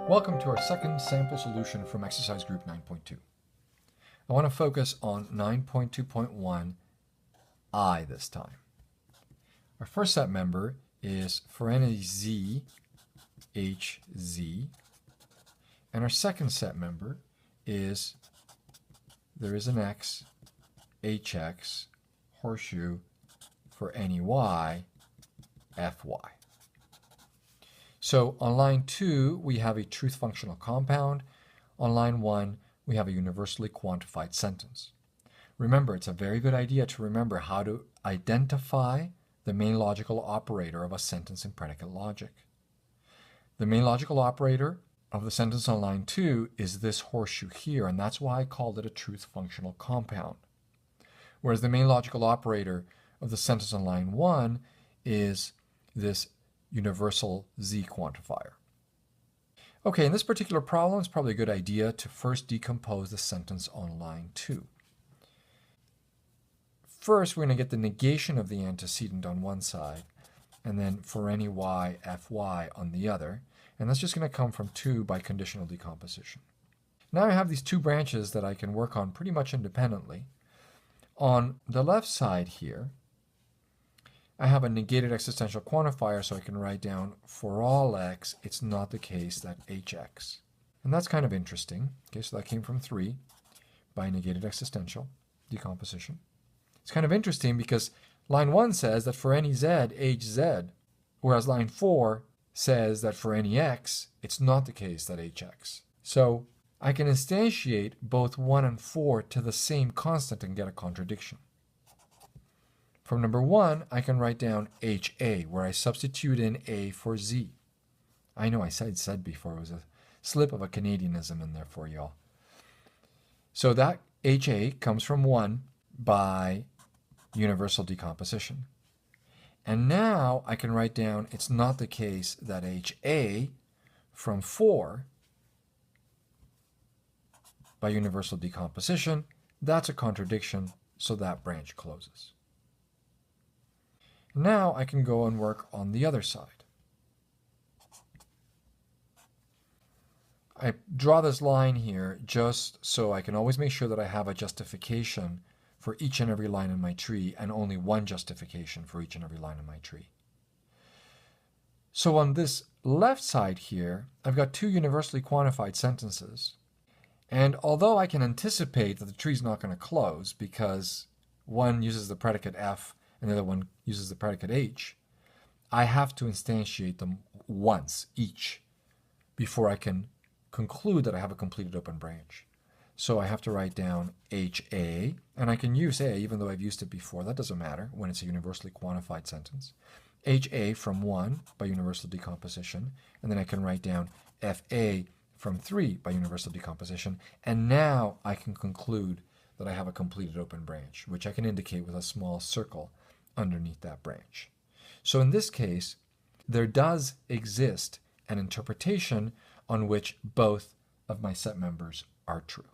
Welcome to our second sample solution from exercise group 9.2. I want to focus on 9.2.1 I this time. Our first set member is for any z, hz, and our second set member is there is an x, hx, horseshoe, for any y, fy. So on line 2, we have a truth functional compound. On line 1, we have a universally quantified sentence. Remember, it's a very good idea to remember how to identify the main logical operator of a sentence in predicate logic. The main logical operator of the sentence on line 2 is this horseshoe here, and that's why I called it a truth functional compound. Whereas the main logical operator of the sentence on line 1 is this universal z quantifier. Okay, in this particular problem, it's probably a good idea to first decompose the sentence on line 2. First, we're going to get the negation of the antecedent on one side, and then for any y, fy on the other, and that's just going to come from 2 by conditional decomposition. Now I have these two branches that I can work on pretty much independently. On the left side here, I have a negated existential quantifier, so I can write down for all x, it's not the case that hx. And that's kind of interesting. Okay, so that came from 3 by negated existential decomposition. It's kind of interesting because line 1 says that for any z, hz, whereas line 4 says that for any x, it's not the case that hx. So I can instantiate both 1 and 4 to the same constant and get a contradiction. From number 1, I can write down HA, where I substitute in A for Z. I know I said before, it was a slip of a Canadianism in there for y'all. So that HA comes from 1 by universal decomposition. And now I can write down it's not the case that HA from 4 by universal decomposition. That's a contradiction, so that branch closes. Now I can go and work on the other side. I draw this line here just so I can always make sure that I have a justification for each and every line in my tree and only one justification for each and every line in my tree. So on this left side here, I've got 2 universally quantified sentences. And although I can anticipate that the tree is not going to close because one uses the predicate f and the other one uses the predicate h, I have to instantiate them once each before I can conclude that I have a completed open branch. So I have to write down HA, and I can use A even though I've used it before. That doesn't matter when it's a universally quantified sentence. HA from 1 by universal decomposition, and then I can write down FA from 3 by universal decomposition, and now I can conclude that I have a completed open branch, which I can indicate with a small circle underneath that branch. So in this case, there does exist an interpretation on which both of my set members are true.